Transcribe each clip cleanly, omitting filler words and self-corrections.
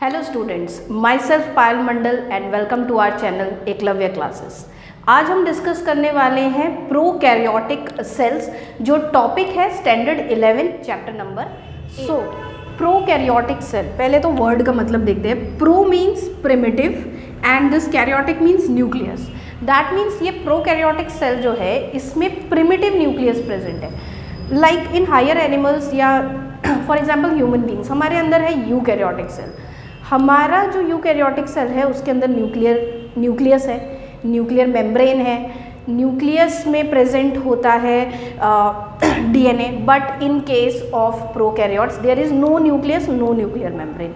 Hello students, myself Payal Mandal and welcome to our channel Eklavya classes. आज हम discuss करने वाले हैं प्रोकैरियोटिक सेल्स, जो टॉपिक है standard 11 chapter number. So prokaryotic cell, पहले तो वर्ड का मतलब देखते हैं। Pro means primitive and this karyotic means nucleus. That means ये प्रोकैरियोटिक सेल जो है इसमें प्रिमिटिव न्यूक्लियस प्रेजेंट है। लाइक इन हायर एनिमल्स या फॉर एग्जाम्पल ह्यूमन बींग्स, हमारे अंदर है यूकैरियोटिक सेल। हमारा जो यूकैरियोटिक सेल है उसके अंदर न्यूक्लियस है, न्यूक्लियर मेम्ब्रेन है, न्यूक्लियस में प्रेजेंट होता है DNA. But in case of prokaryotes there is no nucleus, no nuclear membrane.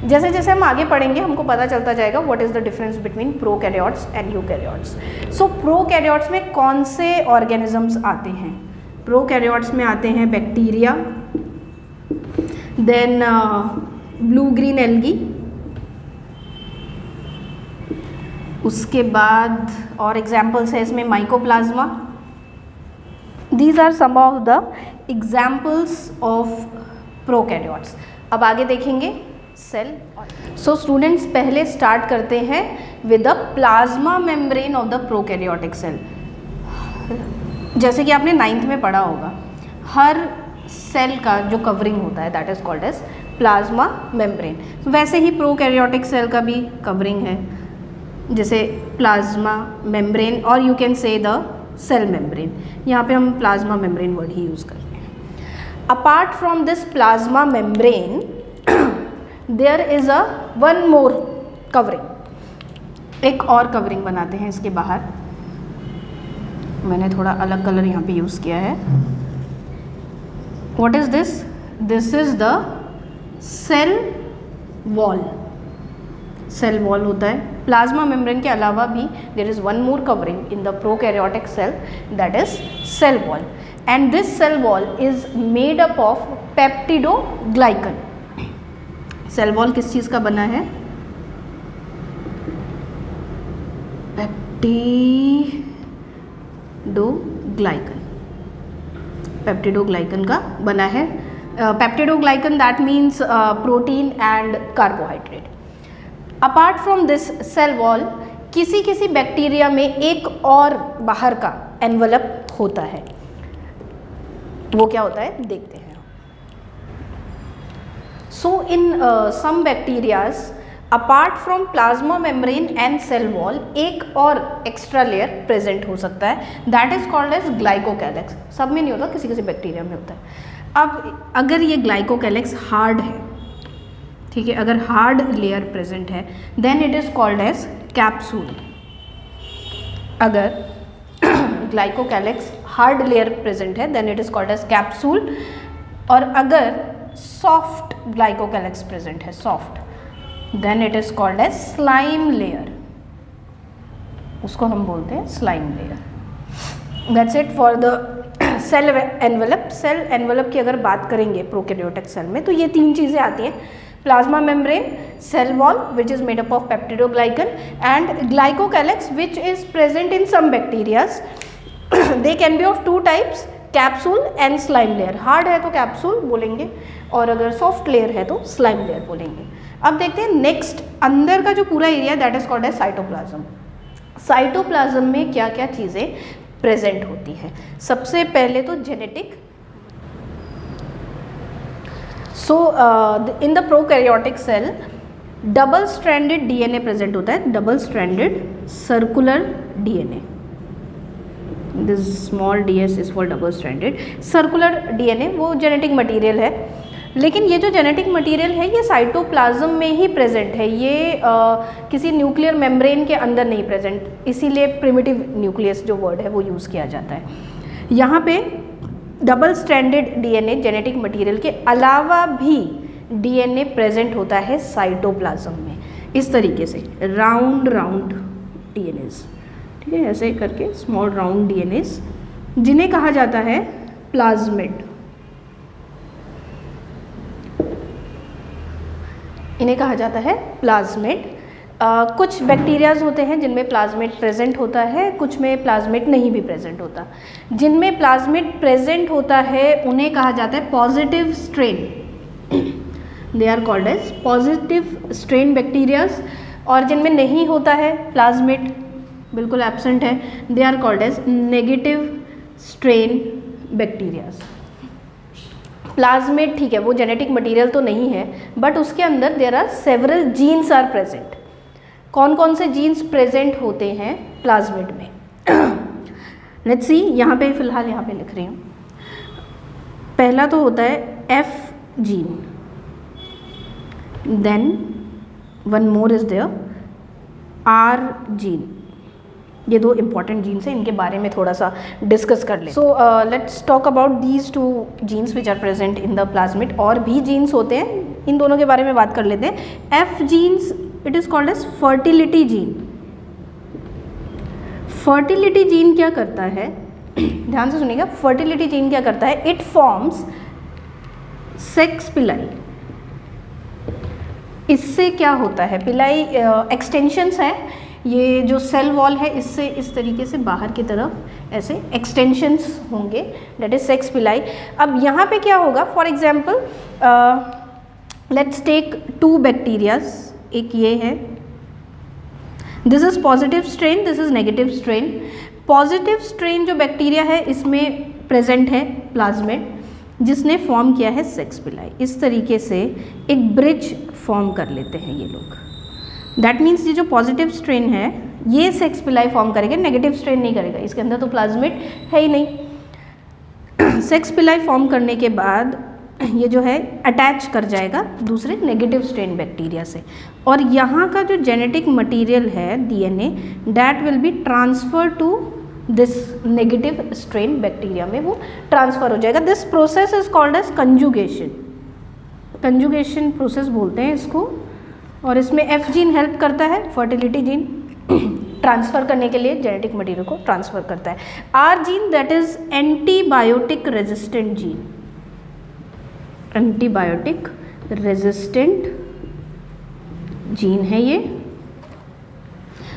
जैसे जैसे हम आगे पढ़ेंगे हमको पता चलता जाएगा what is the difference between prokaryotes and eukaryotes. So prokaryotes में कौन से ऑर्गेनिजम्स आते हैं? प्रोकैरियोट्स में आते हैं bacteria, then blue green algae, उसके बाद और एग्जाम्पल्स है इसमें mycoplasma. These are some of the examples of prokaryotes. अब आगे देखेंगे सेल। सो स्टूडेंट्स, पहले स्टार्ट करते हैं with the plasma membrane of the prokaryotic cell. जैसे कि आपने 9th में पढ़ा होगा, हर सेल का जो कवरिंग होता है that is called as plasma membrane. वैसे ही प्रोकैरियोटिक सेल का भी कवरिंग है, जैसे प्लाज्मा मेम्ब्रेन और you can say the cell membrane. यहाँ पे हम प्लाज्मा मेम्ब्रेन वर्ड ही यूज़ कर रहे हैं। Apart from this plasma membrane there is a one more covering. एक और कवरिंग बनाते हैं इसके बाहर। मैंने थोड़ा अलग कलर यहाँ पे यूज़ किया है। What is this? This is the cell wall. Cell wall होता है। प्लाज्मा मेम्ब्रेन के अलावा भी there is one more covering in the prokaryotic cell, that is cell wall. And this cell wall is made up of peptidoglycan. Cell wall किस चीज़ का बना है? पेप्टिडोग्लाइकन का बना है। Peptidoglycan that means protein and carbohydrate. Apart from this cell wall, किसी किसी बैक्टीरिया में एक और बाहर का एनवलप होता है। वो क्या होता है देखते हैं। So in some bacterias apart from plasma membrane and cell wall एक और एक्स्ट्रा लेयर प्रेजेंट हो सकता है, that is called as glycocalyx. सब में नहीं होता, किसी किसी बैक्टीरिया में होता है। अब अगर ये ग्लाइकोकैलेक्स हार्ड है, ठीक है, अगर हार्ड लेयर प्रेजेंट है then it is called as capsule. अगर ग्लाइकोकैलेक्स हार्ड लेयर प्रेजेंट है then it is called as capsule. और अगर सॉफ्ट ग्लाइकोकैलेक्स प्रेजेंट है, soft, then it is called as slime layer. उसको हम बोलते हैं slime layer. That's it for the cell envelope. Cell envelope की अगर बात करेंगे प्रोकैरियोटिक सेल में तो ये तीन चीज़ें आती हैं: plasma membrane, cell wall which is made up of peptidoglycan, and glycocalyx which is present in some bacterias. They can be of two types, capsule and slime layer. Hard है तो capsule बोलेंगे और अगर सॉफ्ट लेयर है तो slime layer बोलेंगे। अब देखते हैं नेक्स्ट, अंदर का जो पूरा area that is called as cytoplasm. Cytoplasm में क्या क्या चीज़ें प्रेजेंट होती है? सबसे पहले तो genetic. So in the prokaryotic cell double stranded DNA present होता है, double stranded circular DNA. This small ds is for double stranded circular DNA. वो जेनेटिक मटेरियल है, लेकिन ये जो जेनेटिक मटेरियल है ये साइटोप्लाज्म में ही प्रेजेंट है। ये किसी न्यूक्लियर मेम्ब्रेन के अंदर नहीं प्रेजेंट, इसीलिए प्रिमिटिव न्यूक्लियस जो वर्ड है वो यूज़ किया जाता है। यहाँ पे double stranded DNA genetic material के अलावा भी डीएनए प्रेजेंट होता है साइटोप्लाज्म में, इस तरीके से राउंड राउंड डीएनएस, ठीक है, ऐसे करके स्मॉल राउंड डीएनएस, जिन्हें कहा जाता है प्लाज्मिड। इन्हें कहा जाता है प्लाज्मिड। कुछ बैक्टीरियाज होते हैं जिनमें प्लाज्मिड प्रेजेंट होता है, कुछ में प्लाज्मिड नहीं भी प्रेजेंट होता। जिनमें प्लाज्मिड प्रेजेंट होता है उन्हें कहा जाता है positive strain. They are called as positive strain bacterias, और जिनमें नहीं होता है प्लाज्मिड, बिल्कुल एब्सेंट है, they are called as negative strain bacterias. Plasmid ठीक है, वो जेनेटिक मटेरियल तो नहीं है, बट उसके अंदर there are several genes are present. कौन कौन से जीन्स प्रेजेंट होते हैं प्लाज्मिड में? लेट्स सी, यहाँ पे फिलहाल यहाँ पे लिख रही हूँ। पहला तो होता है F gene, then one more is there R gene. ये दो इंपॉर्टेंट जीन्स हैं, इनके बारे में थोड़ा सा डिस्कस कर लें। So let's talk about these two genes which are present in the plasmid. और भी जीन्स होते हैं, इन दोनों के बारे में बात कर लेते हैं। F genes, it is called as fertility gene. Fertility gene क्या करता है, ध्यान से सुनिएगा, फर्टिलिटी जीन क्या करता है, इट फॉर्म्स सेक्स पिलाई। इससे क्या होता है, पिलाई एक्सटेंशंस हैं, ये जो सेल वॉल है इससे इस तरीके से बाहर की तरफ ऐसे एक्सटेंशंस होंगे, दैट इज सेक्स पिलाई। अब यहाँ पे क्या होगा, for example let's take two bacterias, एक ये है, this is positive strain, this is negative strain. Positive strain जो बैक्टीरिया है इसमें प्रेजेंट है प्लाज्मिड, जिसने फॉर्म किया है सेक्स पिलाई। इस तरीके से एक ब्रिज फॉर्म कर लेते हैं ये लोग। दैट मीन्स ये जो पॉजिटिव स्ट्रेन है ये सेक्स पिलाई फॉर्म करेगा, नेगेटिव स्ट्रेन नहीं करेगा, इसके अंदर तो प्लाज्मिड है ही नहीं। सेक्स पिलाई फॉर्म करने के बाद ये जो है अटैच कर जाएगा दूसरे नेगेटिव स्ट्रेन बैक्टीरिया से, और यहाँ का जो जेनेटिक मटेरियल है DNA, that will be transfer to this negative strain bacteria में, वो ट्रांसफर हो जाएगा। This process is called as conjugation. Conjugation process बोलते हैं इसको, और इसमें एफ जीन हेल्प करता है, फर्टिलिटी जीन ट्रांसफ़र करने के लिए जेनेटिक मटेरियल को ट्रांसफ़र करता है। R gene, that is antibiotic resistant gene. Antibiotic resistant gene है ये,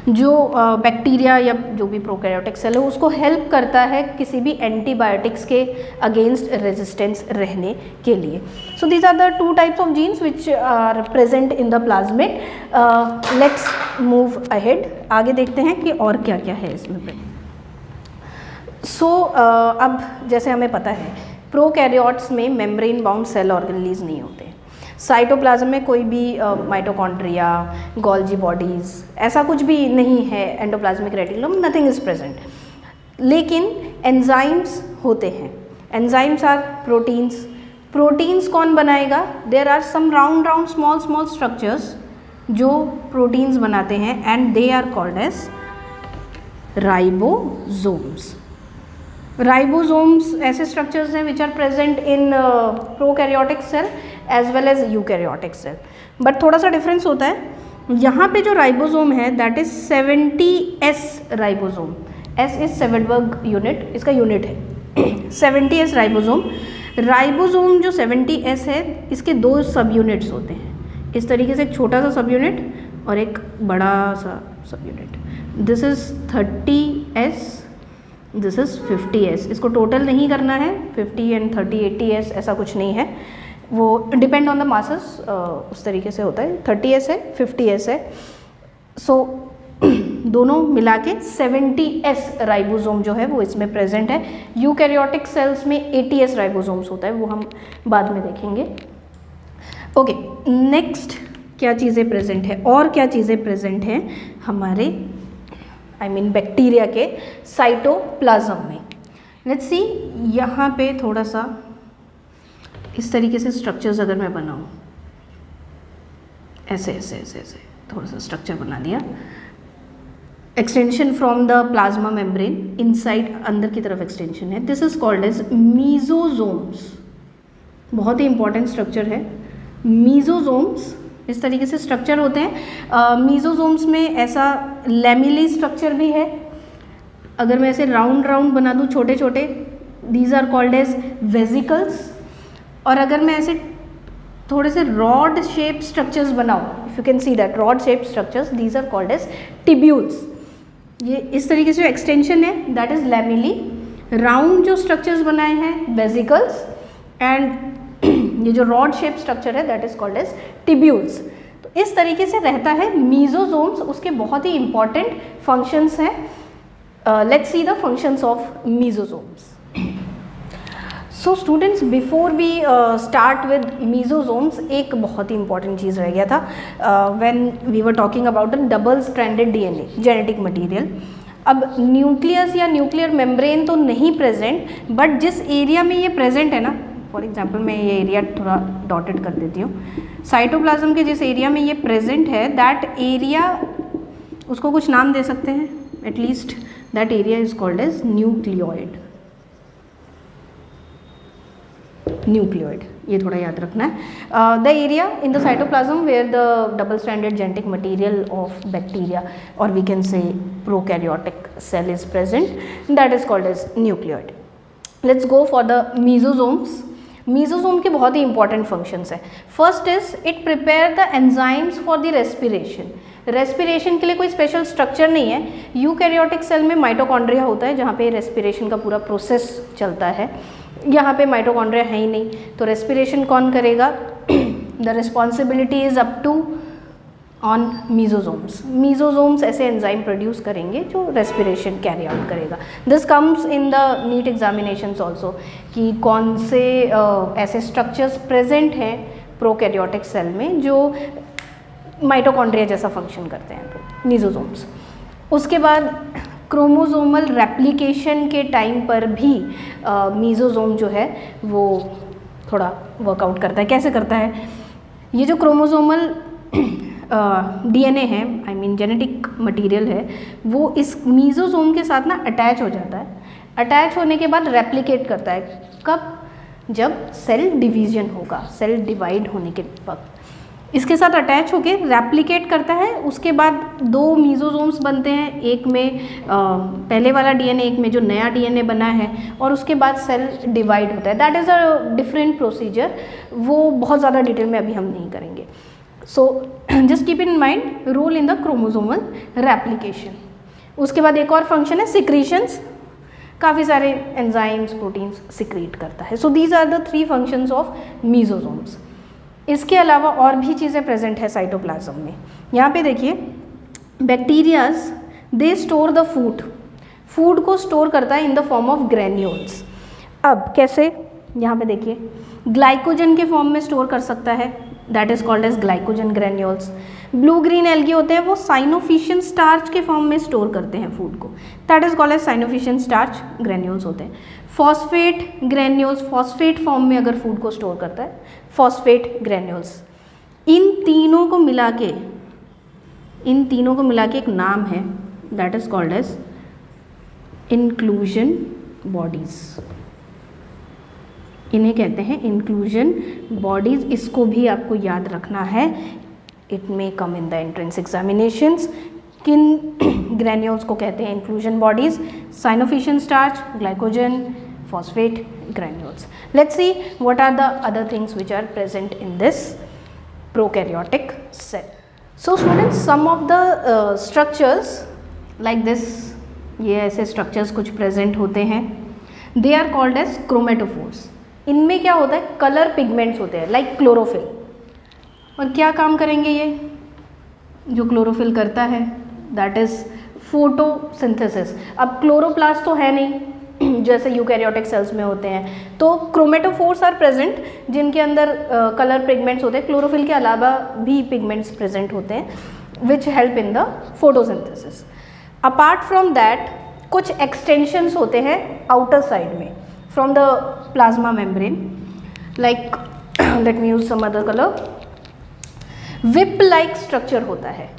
जो बैक्टीरिया या जो भी प्रोकैरियोटिक सेल है उसको हेल्प करता है किसी भी एंटीबायोटिक्स के अगेंस्ट रेजिस्टेंस रहने के लिए। So these are the two types of genes which are present in the plasmid. Let's move ahead, आगे देखते हैं कि और क्या क्या है इसमें पे। अब जैसे हमें पता है प्रोकैरियोट्स में मेम्ब्रेन बाउंड सेल ऑर्गेनेलीज नहीं होते। साइटोप्लाज्म में कोई भी माइटोकॉन्ड्रिया, गोल्जी बॉडीज़, ऐसा कुछ भी नहीं है, endoplasmic reticulum, nothing is present. लेकिन एंजाइम्स होते हैं। Enzymes are proteins. प्रोटीन्स कौन बनाएगा? There are some round round small small structures जो प्रोटीन्स बनाते हैं, and they are called as ribosomes. Ribosomes ऐसे स्ट्रक्चर्स हैं which are present in prokaryotic cell as well as eukaryotic cell, but थोड़ा सा difference होता है। यहाँ पे जो राइबोसोम है that is 70S ribosome. S is Svedberg unit, इसका यूनिट है 70S राइबोसोम। राइबोसोम जो 70S है इसके दो सब यूनिट्स होते हैं, इस तरीके से एक छोटा सा सब यूनिट और एक बड़ा सा सब unit. This is 30S, this is 50S। इसको टोटल नहीं करना है, 50 एंड 30 80S ऐसा कुछ नहीं है, वो डिपेंड ऑन द मासेस, उस तरीके से होता है। 30S है, 50S है। सो दोनों मिला के 70S राइबोसोम जो है वो इसमें प्रेजेंट है। यूकैरियोटिक सेल्स में 80S राइबोसोम्स होता है, वो हम बाद में देखेंगे। ओके, नेक्स्ट क्या चीज़ें प्रेजेंट है, और क्या चीज़ें प्रेजेंट हैं हमारे बैक्टीरिया के साइटोप्लाज्म में। लेट्स सी, यहाँ पे थोड़ा सा इस तरीके से स्ट्रक्चर्स अगर मैं बनाऊँ, ऐसे ऐसे ऐसे ऐसे थोड़ा सा स्ट्रक्चर बना दिया। Extension from the plasma membrane, inside अंदर की तरफ एक्सटेंशन है, दिस इज कॉल्ड एज मीजोसोम्स। बहुत ही इंपॉर्टेंट स्ट्रक्चर है मीजोसोम्स। इस तरीके से स्ट्रक्चर होते हैं। मीजोसोम्स में ऐसा लैमिली स्ट्रक्चर भी है। अगर मैं ऐसे राउंड राउंड बना दूँ छोटे छोटे, these are called as vesicles. और अगर मैं ऐसे थोड़े से रॉड शेप स्ट्रक्चर्स बनाऊँ, if you can see that rod shape structures, these are called as tubules. ये इस तरीके से जो एक्सटेंशन है दैट इज लैमिली। राउंड जो स्ट्रक्चर्स बनाए हैं वेजिकल्स, एंड ये जो रॉड शेप स्ट्रक्चर है that is called as tubules. तो इस तरीके से रहता है मीजोजोम्स। उसके बहुत ही इंपॉर्टेंट फंक्शंस हैं। Let's see the functions of mesosomes. So students, before we start with mesosomes एक बहुत ही इंपॉर्टेंट चीज़ रह गया था when we were talking about the double stranded DNA genetic material. अब न्यूक्लियस या न्यूक्लियर मेम्ब्रेन तो नहीं प्रेजेंट, बट जिस एरिया में ये प्रेजेंट है ना, फॉर एग्जांपल मैं ये एरिया थोड़ा डॉटेड कर देती हूँ, साइटोप्लाज्म के जिस एरिया में ये प्रेजेंट है दैट एरिया, उसको कुछ नाम दे सकते हैं, at least that area is called as nucleoid. Nucleoid, ये थोड़ा याद रखना है। The area in the cytoplasm where the double stranded genetic material of bacteria और we can say prokaryotic cell is present, that is called as nucleoid. Let's go for the mesosomes. Mesosome के बहुत ही important functions हैं। First is it prepare the enzymes for the respiration. Respiration के लिए कोई special structure नहीं है। Eukaryotic cell में माइटोकॉन्ड्रिया होता है जहाँ पे रेस्पिरेशन का पूरा प्रोसेस चलता है। यहाँ पे माइटोकॉन्ड्रिया है ही नहीं, तो रेस्पिरेशन कौन करेगा? The responsibility is up to on mesosomes. Mesosomes ऐसे एंजाइम प्रोड्यूस करेंगे जो रेस्पिरेशन कैरी आउट करेगा। This comes in the NEET examinations also कि कौन से ऐसे स्ट्रक्चर्स प्रेजेंट हैं प्रोकैरियोटिक सेल में जो माइटोकॉन्ड्रिया जैसा फंक्शन करते हैं, तो मीजोजोम्स। उसके बाद क्रोमोसोमल रेप्लिकेशन के टाइम पर भी मीजोजोम जो है वो थोड़ा वर्कआउट करता है। कैसे करता है? ये जो क्रोमोसोमल डीएनए है, आई मीन जेनेटिक मटेरियल है, वो इस मीजोजोम के साथ ना अटैच हो जाता है। अटैच होने के बाद रेप्लिकेट करता है। कब? जब सेल डिवीजन होगा, सेल डिवाइड होने के वक्त इसके साथ अटैच होके रेप्लिकेट करता है। उसके बाद दो मीजोजोम्स बनते हैं, एक में पहले वाला डीएनए, एक में जो नया डीएनए बना है, और उसके बाद सेल डिवाइड होता है। That is a different procedure, वो बहुत ज़्यादा डिटेल में अभी हम नहीं करेंगे। So just keep in mind role in the chromosomal replication. उसके बाद एक और फंक्शन है सिक्रीशंस। काफ़ी सारे एंजाइम्स प्रोटीन्स सिक्रीट करता है। So these are the 3 functions of mesosomes. इसके अलावा और भी चीज़ें प्रेजेंट है साइटोप्लाज्म में। यहाँ पे देखिए, bacterias they store the food को स्टोर करता है in the form of granules. अब कैसे? यहाँ पे देखिए, ग्लाइकोजन के फॉर्म में स्टोर कर सकता है, that is called as glycogen granules. Blue green algae होते हैं, वो साइनोफिशियन स्टार्च के फॉर्म में स्टोर करते हैं फूड को, that is called as cyanophycean starch granules होते हैं। फॉस्फेट ग्रेन्यूल्स, फॉस्फेट फॉर्म में अगर फूड को स्टोर करता है, फॉस्फेट ग्रेन्यूल्स। इन तीनों को मिला के एक नाम है, that is called as inclusion bodies. इन्हें कहते हैं इंक्लूजन बॉडीज। इसको भी आपको याद रखना है, it may come in the entrance examinations. किन ग्रेन्यूल्स को कहते हैं inclusion bodies? Cyanophycean starch, glycogen, phosphate granules. Let's see what are the other things which are present in this prokaryotic cell. So students, some of the structures like this, ये ऐसे structures कुछ present होते हैं, they are called as chromatophores. इनमें क्या होता है? color pigments होते हैं like chlorophyll. और क्या काम करेंगे ये? जो chlorophyll करता है that is photosynthesis. अब क्लोरोप्लास्ट तो है नहीं जैसे यूकैरियोटिक सेल्स में होते हैं, तो क्रोमेटोफोर्स आर प्रेजेंट जिनके अंदर कलर पिगमेंट्स होते हैं। क्लोरोफिल के अलावा भी पिगमेंट्स प्रेजेंट होते हैं which help in the photosynthesis. Apart from that कुछ एक्सटेंशंस होते हैं आउटर साइड में from the plasma membrane, like let me use some other colour. Whip like structure होता है,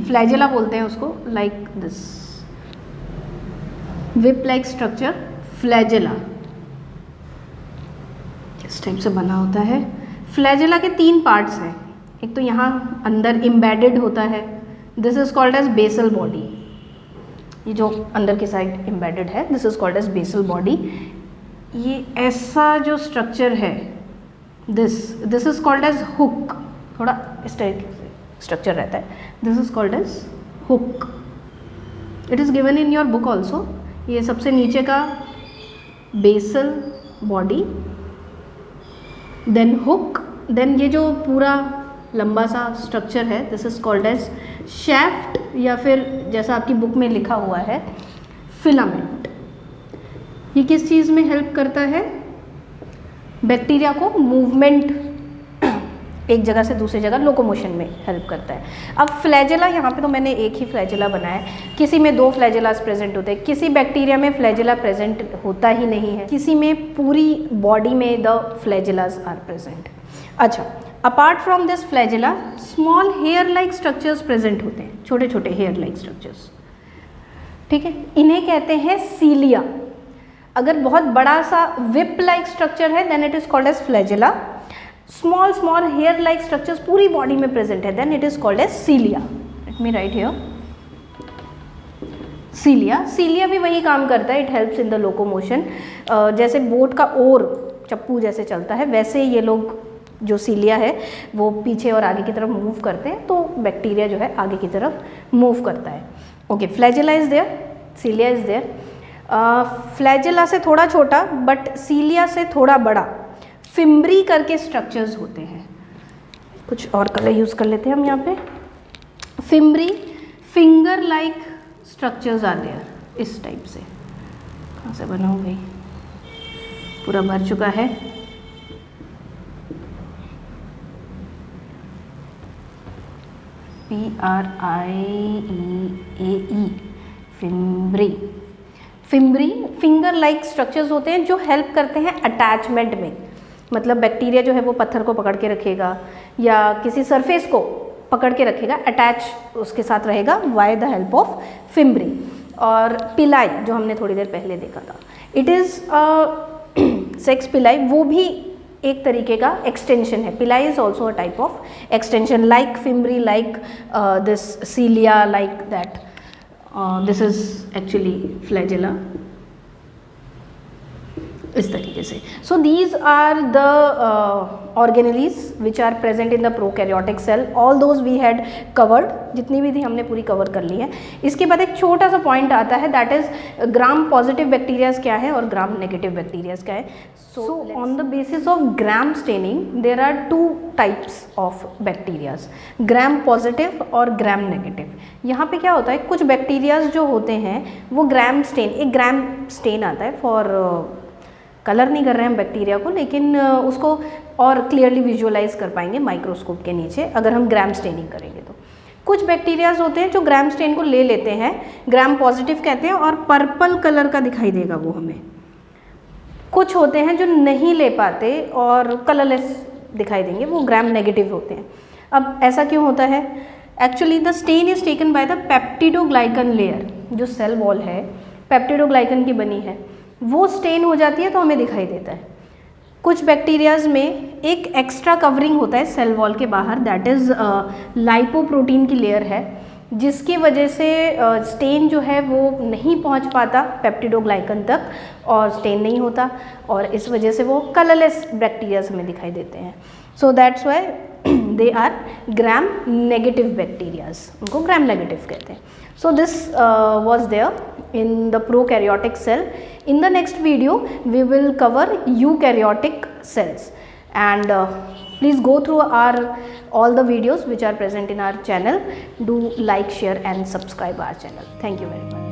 फ्लैजेला बोलते हैं उसको, like this whip like structure flagella इस टाइप से बना होता है। फ्लैजेला के 3 पार्ट्स हैं, एक तो यहाँ अंदर एम्बेडेड होता है, this is called as basal body. ये जो अंदर की साइड एम्बेडेड है this is called as basal body. ये ऐसा जो स्ट्रक्चर है this is called as hook, थोड़ा इस टाइप से स्ट्रक्चर रहता है, this is called as hook. It is given in your book also. ये सबसे नीचे का basal body, then hook, then ये जो पूरा लंबा सा स्ट्रक्चर है this is called as shaft, या फिर जैसा आपकी बुक में लिखा हुआ है फिलामेंट। ये किस चीज़ में हेल्प करता है? बैक्टीरिया को मूवमेंट, एक जगह से दूसरी जगह लोकोमोशन में हेल्प करता है। अब फ्लैजेला, यहाँ पे तो मैंने एक ही फ्लैजेला बनाया है, किसी में 2 फ्लैजेलास प्रेजेंट होते हैं, किसी बैक्टीरिया में फ्लैजेला प्रेजेंट होता ही नहीं है, किसी में पूरी बॉडी में द फ्लैजेलास आर प्रेजेंट। अच्छा, apart from this flagella small hair like structures present होते हैं, छोटे छोटे हेयर लाइक स्ट्रक्चर्स, ठीक है, इन्हें कहते हैं सीलिया। अगर बहुत बड़ा सा विप लाइक स्ट्रक्चर है then it is called as flagella, small small hair like structures पूरी बॉडी में प्रेजेंट है then it is called as cilia. Let me write here cilia. Cilia भी वही काम करता है, it helps in the locomotion. जैसे बोट का ओर चप्पू जैसे चलता है वैसे ये लोग जो सीलिया है वो पीछे और आगे की तरफ मूव करते हैं, तो बैक्टीरिया जो है आगे की तरफ मूव करता है। Okay, flagella is there, cilia is there. Flagella से थोड़ा छोटा बट सीलिया से थोड़ा बड़ा फिम्ब्री करके स्ट्रक्चर्स होते हैं। कुछ और कलर यूज़ कर लेते हैं हम यहाँ पे। Fimbriae, finger like structures are there, इस टाइप से। कहाँ से बना हो भाई, पूरा भर चुका है। PRIEAE, fimbriae. Fimbriae finger like structures होते हैं जो हेल्प करते हैं अटैचमेंट में, मतलब बैक्टीरिया जो है वो पत्थर को पकड़ के रखेगा या किसी सरफेस को पकड़ के रखेगा, अटैच उसके साथ रहेगा by the help of fimbriae. और पिलाई जो हमने थोड़ी देर पहले देखा था, इट इज़ सेक्स पिलाई, वो भी एक तरीके का एक्सटेंशन है। Pili is also a type of extension like fimbriae, like this cilia, like that. This is actually flagella, इस तरीके से। So these are the organelles which are present in the prokaryotic cell, all those we had covered, जितनी भी थी हमने पूरी cover कर ली है। इसके बाद एक छोटा सा पॉइंट आता है, that is gram positive bacterias क्या है और ग्राम नेगेटिव बैक्टीरियाज क्या है। So on the basis of gram staining there are 2 types of bacterias, gram positive और ग्राम नेगेटिव। यहाँ पे क्या होता है, कुछ बैक्टीरियाज जो होते हैं वो ग्राम स्टेन, एक ग्राम स्टेन आता है फॉर, कलर नहीं कर रहे हैं हम बैक्टीरिया को, लेकिन उसको और क्लियरली विजुअलाइज कर पाएंगे माइक्रोस्कोप के नीचे अगर हम ग्राम स्टेनिंग करेंगे तो। कुछ बैक्टीरियाज होते हैं जो ग्राम स्टेन को ले लेते हैं, ग्राम पॉजिटिव कहते हैं, और पर्पल कलर का दिखाई देगा वो हमें। कुछ होते हैं जो नहीं ले पाते और कलरलेस दिखाई देंगे, वो ग्राम नेगेटिव होते हैं। अब ऐसा क्यों होता है? Actually the stain is taken by the peptidoglycan layer, जो सेल वॉल है पेप्टिडोग्लाइकन की बनी है, वो स्टेन हो जाती है तो हमें दिखाई देता है। कुछ बैक्टीरियाज में एक एक्स्ट्रा कवरिंग होता है सेल वॉल के बाहर, दैट इज़ लाइपोप्रोटीन की लेयर है, जिसकी वजह से स्टेन जो है वो नहीं पहुंच पाता पेप्टिडोग्लाइकन तक और स्टेन नहीं होता, और इस वजह से वो कलरलेस बैक्टीरियाज हमें दिखाई देते हैं। So that's why they are gram negative bacterias, उनको ग्राम नेगेटिव कहते हैं। So this was there in the prokaryotic cell. In the next video we will cover eukaryotic cells, and please go through all the videos which are present in our channel. Do like, share and subscribe our channel. Thank you very much.